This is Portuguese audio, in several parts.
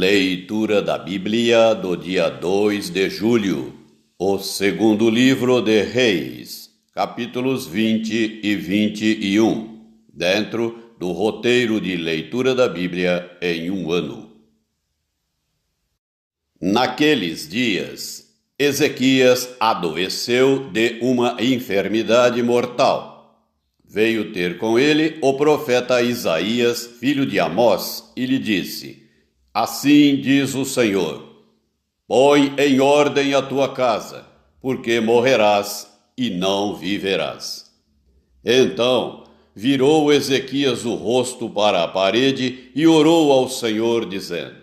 Leitura da Bíblia do dia 2 de julho, o segundo livro de Reis, capítulos 20 e 21, dentro do roteiro de leitura da Bíblia em um ano. Naqueles dias, Ezequias adoeceu de uma enfermidade mortal. Veio ter com ele o profeta Isaías, filho de Amós, e lhe disse: Assim diz o Senhor: põe em ordem a tua casa, porque morrerás e não viverás. Então virou Ezequias o rosto para a parede e orou ao Senhor, dizendo: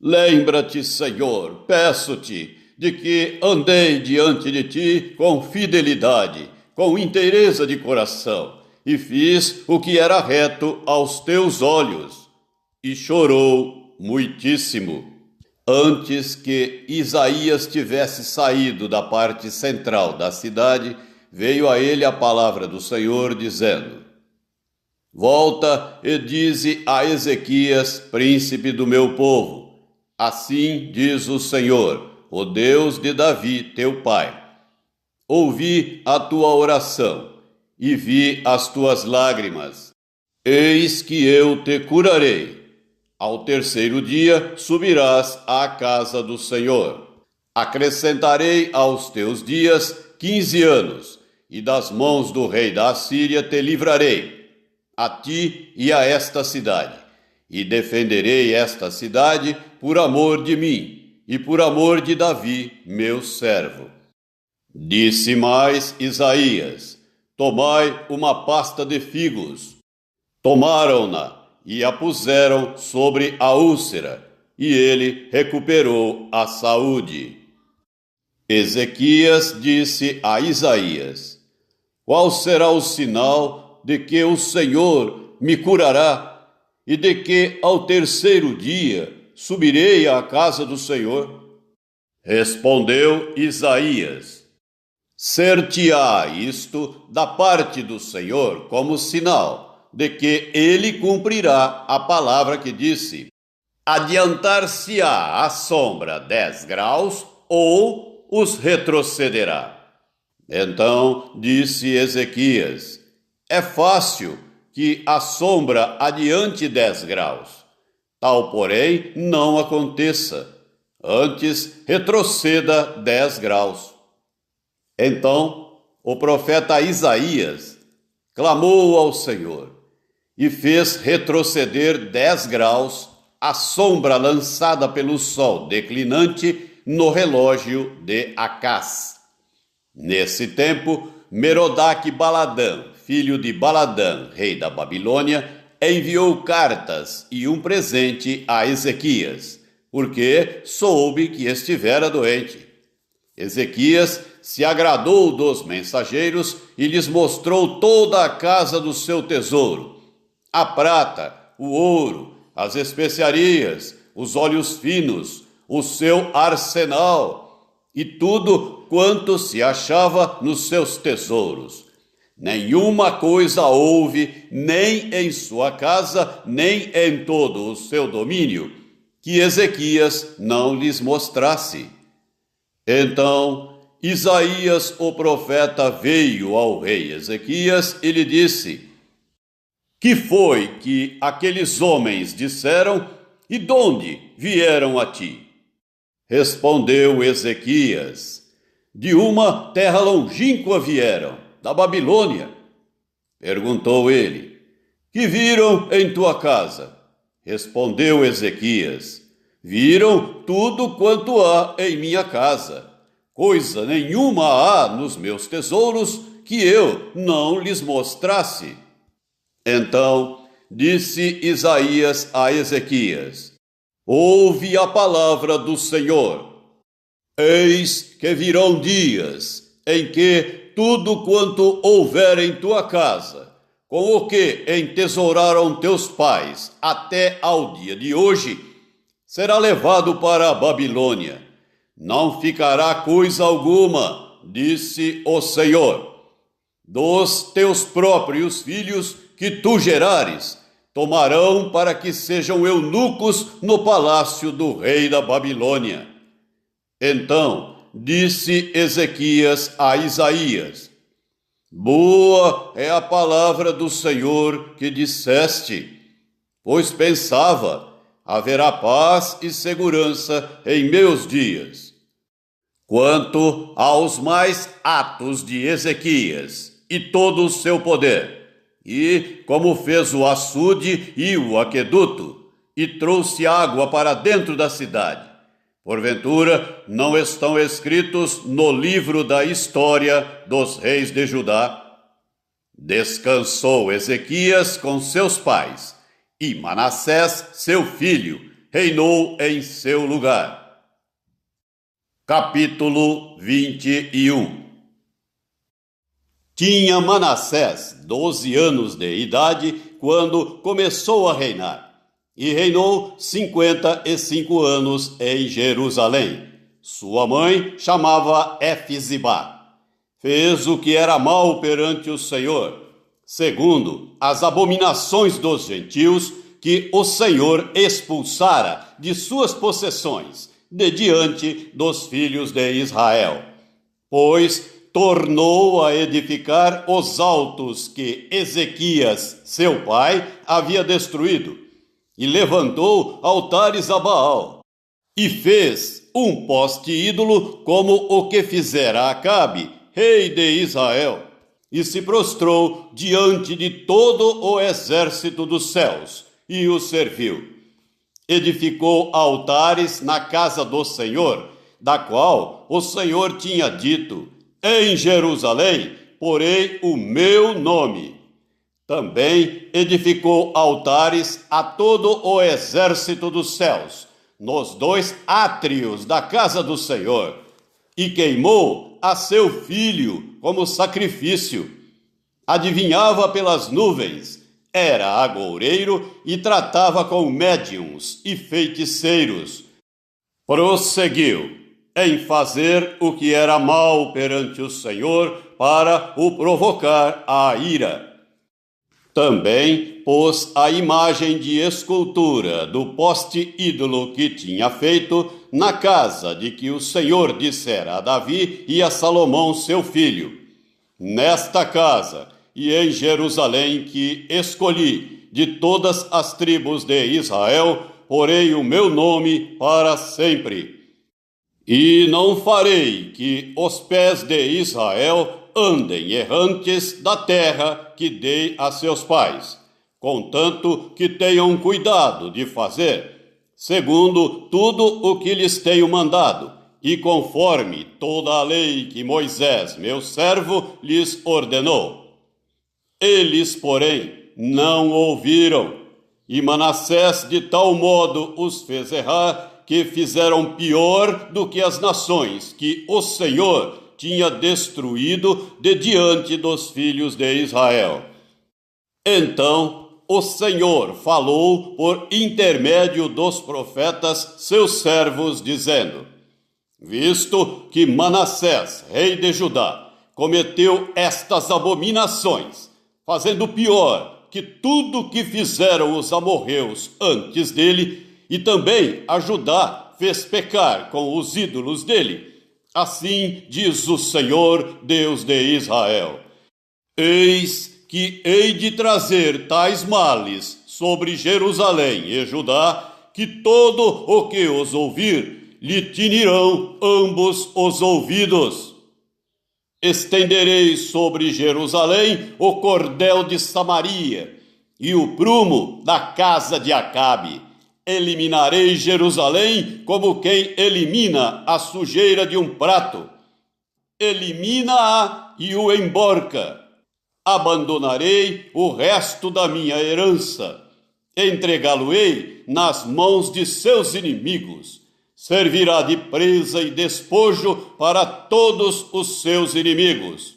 Lembra-te, Senhor, peço-te, de que andei diante de ti com fidelidade, com inteireza de coração, e fiz o que era reto aos teus olhos. E chorou muitíssimo. Antes que Isaías tivesse saído da parte central da cidade, veio a ele a palavra do Senhor, dizendo: Volta e dize a Ezequias, príncipe do meu povo: Assim diz o Senhor, o Deus de Davi, teu pai. Ouvi a tua oração e vi as tuas lágrimas. Eis que eu te curarei. Ao terceiro dia subirás à casa do Senhor. Acrescentarei aos teus dias 15 anos, e das mãos do rei da Assíria te livrarei, a ti e a esta cidade. E defenderei esta cidade por amor de mim, e por amor de Davi, meu servo. Disse mais Isaías: Tomai uma pasta de figos. Tomaram-na e a puseram sobre a úlcera, e ele recuperou a saúde. Ezequias disse a Isaías: Qual será o sinal de que o Senhor me curará, e de que ao terceiro dia subirei à casa do Senhor? Respondeu Isaías: Ser-te-á isto da parte do Senhor como sinal de que ele cumprirá a palavra que disse: adiantar-se-á a sombra 10 graus, ou os retrocederá. Então disse Ezequias: É fácil que a sombra adiante 10 graus. Tal, porém, não aconteça. Antes retroceda 10 graus. Então o profeta Isaías clamou ao Senhor e fez retroceder 10 graus a sombra lançada pelo sol declinante no relógio de Acás. Nesse tempo, Merodach-Baladã, filho de Baladã, rei da Babilônia, enviou cartas e um presente a Ezequias, porque soube que estivera doente. Ezequias se agradou dos mensageiros e lhes mostrou toda a casa do seu tesouro: a prata, o ouro, as especiarias, os óleos finos, o seu arsenal e tudo quanto se achava nos seus tesouros. Nenhuma coisa houve, nem em sua casa, nem em todo o seu domínio, que Ezequias não lhes mostrasse. Então Isaías, o profeta, veio ao rei Ezequias e lhe disse: Que foi que aqueles homens disseram, e de onde vieram a ti? Respondeu Ezequias: De uma terra longínqua vieram, da Babilônia. Perguntou ele: Que viram em tua casa? Respondeu Ezequias: Viram tudo quanto há em minha casa. Coisa nenhuma há nos meus tesouros que eu não lhes mostrasse. Então disse Isaías a Ezequias: Ouve a palavra do Senhor. Eis que virão dias em que tudo quanto houver em tua casa, com o que entesouraram teus pais até ao dia de hoje, será levado para a Babilônia. Não ficará coisa alguma, disse o Senhor. Dos teus próprios filhos que tu gerares, tomarão para que sejam eunucos no palácio do rei da Babilônia. Então disse Ezequias a Isaías: Boa é a palavra do Senhor que disseste, pois pensava, haverá paz e segurança em meus dias. Quanto aos mais atos de Ezequias e todo o seu poder, e como fez o açude e o aqueduto, e trouxe água para dentro da cidade, porventura não estão escritos no livro da história dos reis de Judá? Descansou Ezequias com seus pais, e Manassés, seu filho, reinou em seu lugar. Capítulo 21. Tinha Manassés 12 anos de idade quando começou a reinar, e reinou 55 anos em Jerusalém. Sua mãe chamava Efzibá. Fez o que era mal perante o Senhor, segundo as abominações dos gentios que o Senhor expulsara de suas possessões, de diante dos filhos de Israel. Pois tornou a edificar os altos que Ezequias, seu pai, havia destruído, e levantou altares a Baal, e fez um poste ídolo como o que fizera Acabe, rei de Israel, e se prostrou diante de todo o exército dos céus, e o serviu. Edificou altares na casa do Senhor, da qual o Senhor tinha dito: Em Jerusalém porei o meu nome. Também edificou altares a todo o exército dos céus, nos 2 átrios da casa do Senhor, e queimou a seu filho como sacrifício. Adivinhava pelas nuvens, era agoureiro e tratava com médiuns e feiticeiros. Prosseguiu em fazer o que era mal perante o Senhor para o provocar à ira. Também pôs a imagem de escultura do poste ídolo que tinha feito na casa de que o Senhor dissera a Davi e a Salomão seu filho: Nesta casa e em Jerusalém que escolhi de todas as tribos de Israel, porei o meu nome para sempre. E não farei que os pés de Israel andem errantes da terra que dei a seus pais, contanto que tenham cuidado de fazer, segundo tudo o que lhes tenho mandado, e conforme toda a lei que Moisés, meu servo, lhes ordenou. Eles, porém, não ouviram, e Manassés de tal modo os fez errar que fizeram pior do que as nações que o Senhor tinha destruído de diante dos filhos de Israel. Então o Senhor falou por intermédio dos profetas, seus servos, dizendo: Visto que Manassés, rei de Judá, cometeu estas abominações, fazendo pior que tudo que fizeram os amorreus antes dele, e também a Judá fez pecar com os ídolos dele, assim diz o Senhor, Deus de Israel: Eis que hei de trazer tais males sobre Jerusalém e Judá, que todo o que os ouvir lhe tinirão ambos os ouvidos. Estenderei sobre Jerusalém o cordel de Samaria e o prumo da casa de Acabe. Eliminarei Jerusalém como quem elimina a sujeira de um prato. Elimina-a e o emborca. Abandonarei o resto da minha herança. Entregá-lo-ei nas mãos de seus inimigos. Servirá de presa e despojo para todos os seus inimigos.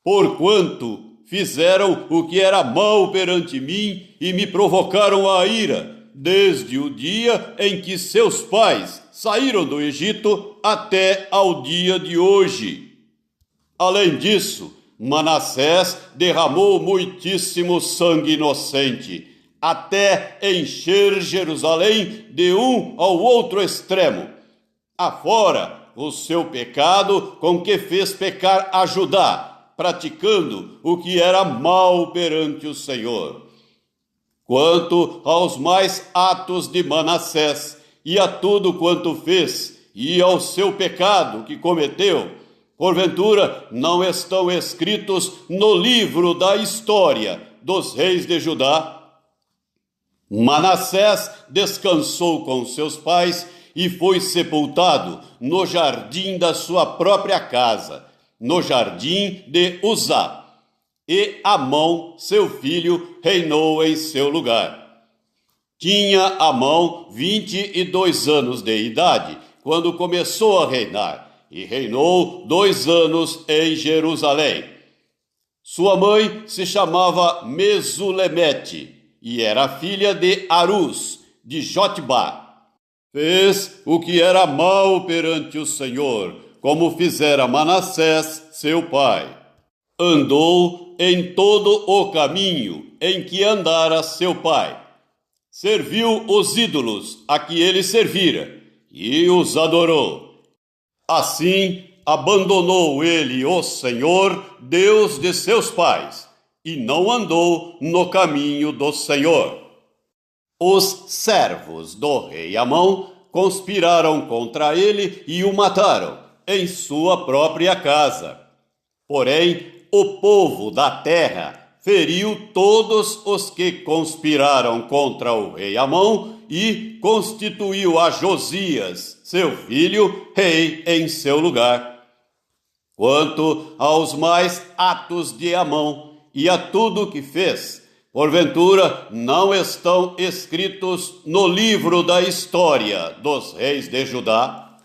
Porquanto fizeram o que era mal perante mim e me provocaram a ira, desde o dia em que seus pais saíram do Egito até ao dia de hoje. Além disso, Manassés derramou muitíssimo sangue inocente, até encher Jerusalém de um ao outro extremo, afora o seu pecado com que fez pecar a Judá, praticando o que era mal perante o Senhor. Quanto aos mais atos de Manassés, e a tudo quanto fez, e ao seu pecado que cometeu, porventura não estão escritos no livro da história dos reis de Judá? Manassés descansou com seus pais e foi sepultado no jardim da sua própria casa, no jardim de Uzá. E Amon, seu filho, reinou em seu lugar. Tinha Amon 22 anos de idade quando começou a reinar, e reinou 2 anos em Jerusalém. Sua mãe se chamava Mesulemete, e era filha de Arus, de Jotbá. Fez o que era mal perante o Senhor, como fizera Manassés, seu pai. Andou em todo o caminho em que andara seu pai. Serviu os ídolos a que ele servira, e os adorou. Assim, abandonou ele o Senhor, Deus de seus pais, e não andou no caminho do Senhor. Os servos do rei Amon conspiraram contra ele e o mataram em sua própria casa. Porém, o povo da terra feriu todos os que conspiraram contra o rei Amon e constituiu a Josias, seu filho, rei em seu lugar. Quanto aos mais atos de Amon e a tudo que fez, porventura não estão escritos no livro da história dos reis de Judá?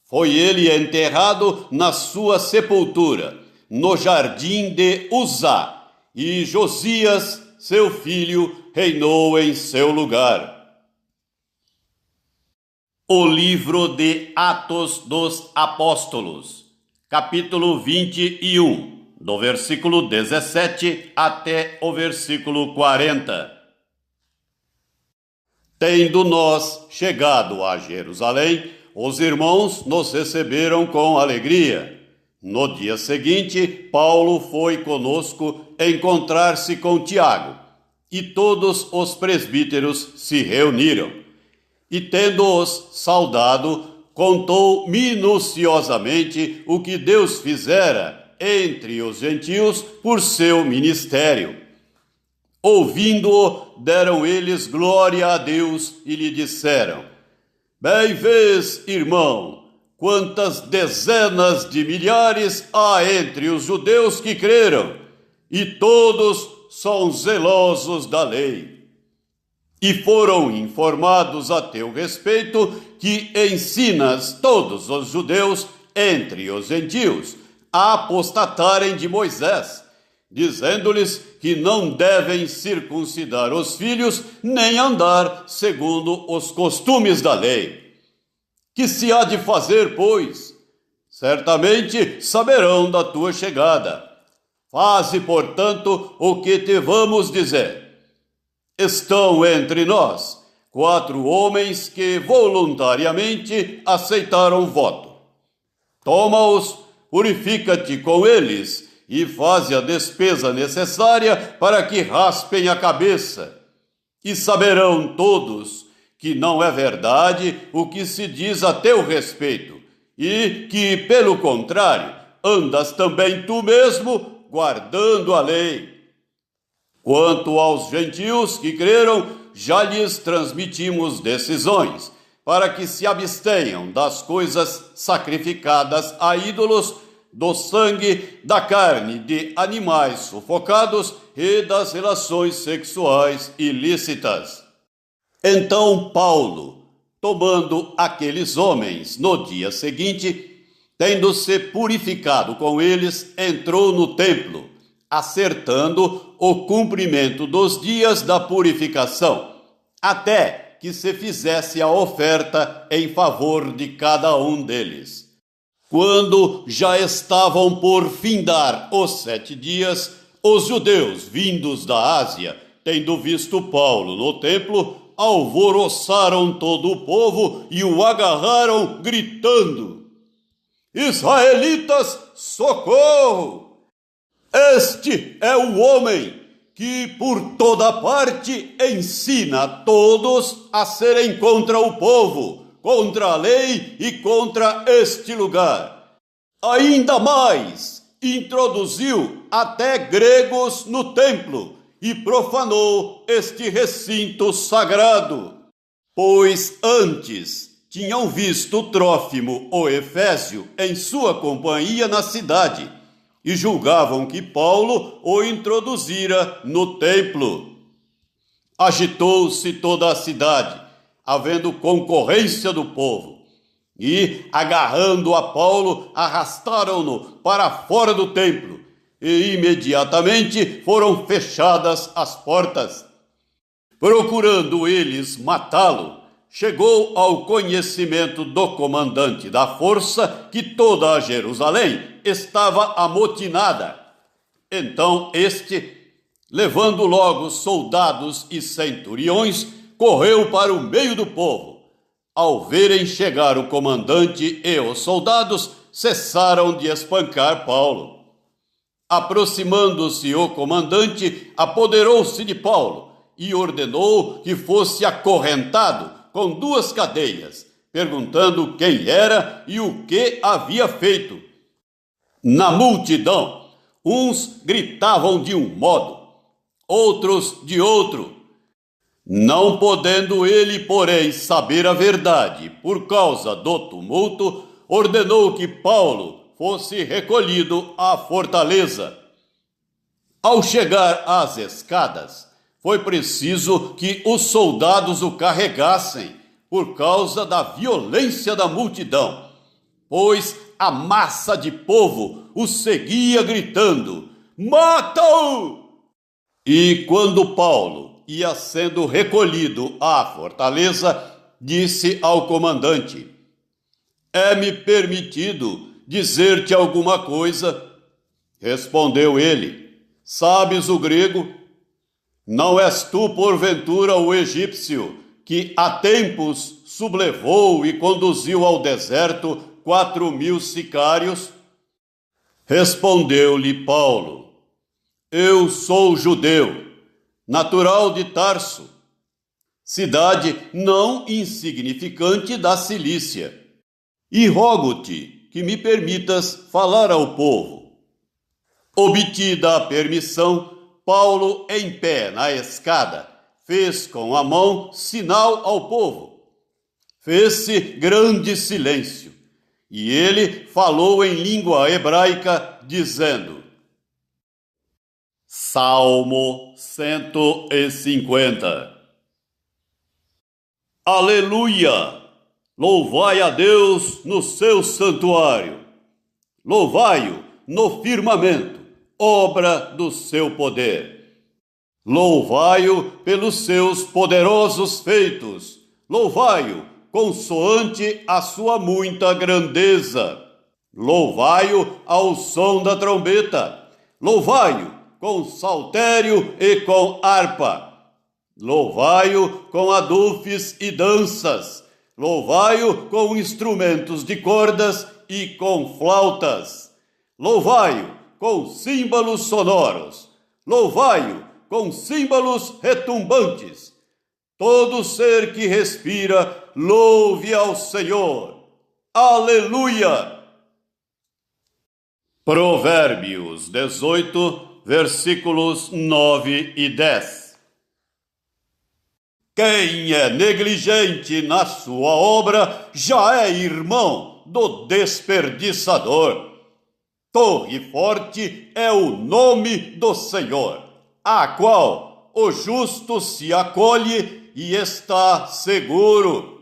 Foi ele enterrado na sua sepultura, no jardim de Uzá, e Josias, seu filho, reinou em seu lugar. O livro de Atos dos Apóstolos, capítulo 21, do versículo 17 até o versículo 40. Tendo nós chegado a Jerusalém, os irmãos nos receberam com alegria. No dia seguinte, Paulo foi conosco encontrar-se com Tiago, e todos os presbíteros se reuniram. E tendo-os saudado, contou minuciosamente o que Deus fizera entre os gentios por seu ministério. Ouvindo-o, deram eles glória a Deus e lhe disseram: Bem vês, irmão, quantas dezenas de milhares há entre os judeus que creram, e todos são zelosos da lei. E foram informados a teu respeito que ensinas todos os judeus entre os gentios a apostatarem de Moisés, dizendo-lhes que não devem circuncidar os filhos nem andar segundo os costumes da lei. Que se há de fazer, pois? Certamente saberão da tua chegada. Faze, portanto, o que te vamos dizer. Estão entre nós 4 homens que voluntariamente aceitaram o voto. Toma-os, purifica-te com eles e faze a despesa necessária para que raspem a cabeça. E saberão todos que não é verdade o que se diz a teu respeito, e que, pelo contrário, andas também tu mesmo guardando a lei. Quanto aos gentios que creram, já lhes transmitimos decisões, para que se abstenham das coisas sacrificadas a ídolos, do sangue, da carne de animais sufocados e das relações sexuais ilícitas. Então Paulo, tomando aqueles homens no dia seguinte, tendo-se purificado com eles, entrou no templo, acertando o cumprimento dos dias da purificação, até que se fizesse a oferta em favor de cada um deles. Quando já estavam por findar os 7 dias, os judeus vindos da Ásia tendo visto Paulo no templo, alvoroçaram todo o povo e o agarraram, gritando: Israelitas, socorro! Este é o homem que por toda parte ensina a todos a serem contra o povo, contra a lei e contra este lugar. Ainda mais, introduziu até gregos no templo e profanou este recinto sagrado, pois antes tinham visto Trófimo, o Efésio, em sua companhia na cidade, e julgavam que Paulo o introduzira no templo. Agitou-se toda a cidade, havendo concorrência do povo, e, agarrando a Paulo, arrastaram-no para fora do templo, e imediatamente foram fechadas as portas. Procurando eles matá-lo, chegou ao conhecimento do comandante da força que toda a Jerusalém estava amotinada. Então este, levando logo soldados e centuriões, correu para o meio do povo. Ao verem chegar o comandante e os soldados, cessaram de espancar Paulo. Aproximando-se o comandante, apoderou-se de Paulo e ordenou que fosse acorrentado com 2 cadeias, perguntando quem era e o que havia feito. Na multidão, uns gritavam de um modo, outros de outro. Não podendo ele, porém, saber a verdade por causa do tumulto, ordenou que Paulo fosse recolhido à fortaleza. Ao chegar às escadas, foi preciso que os soldados o carregassem por causa da violência da multidão, pois a massa de povo o seguia gritando: Mata-o! E quando Paulo ia sendo recolhido à fortaleza, disse ao comandante: É-me permitido dizer-te alguma coisa? Respondeu ele: Sabes o grego? Não és tu, porventura, o egípcio, que há tempos sublevou e conduziu ao deserto 4.000 sicários? Respondeu-lhe Paulo: Eu sou judeu, natural de Tarso, cidade não insignificante da Cilícia, e rogo-te que me permitas falar ao povo. Obtida a permissão, Paulo, em pé na escada, fez com a mão sinal ao povo. Fez-se grande silêncio, e ele falou em língua hebraica, dizendo: Salmo 150. Aleluia! Louvai a Deus no seu santuário. Louvai-o no firmamento, obra do seu poder. Louvai-o pelos seus poderosos feitos. Louvai-o consoante a sua muita grandeza. Louvai-o ao som da trombeta. Louvai-o com saltério e com harpa. Louvai-o com adufes e danças. Louvai-o com instrumentos de cordas e com flautas. Louvai-o com símbolos sonoros. Louvai-o com símbolos retumbantes. Todo ser que respira, louve ao Senhor. Aleluia! Provérbios 18, versículos 9 e 10. Quem é negligente na sua obra já é irmão do desperdiçador. Torre forte é o nome do Senhor, a qual o justo se acolhe e está seguro.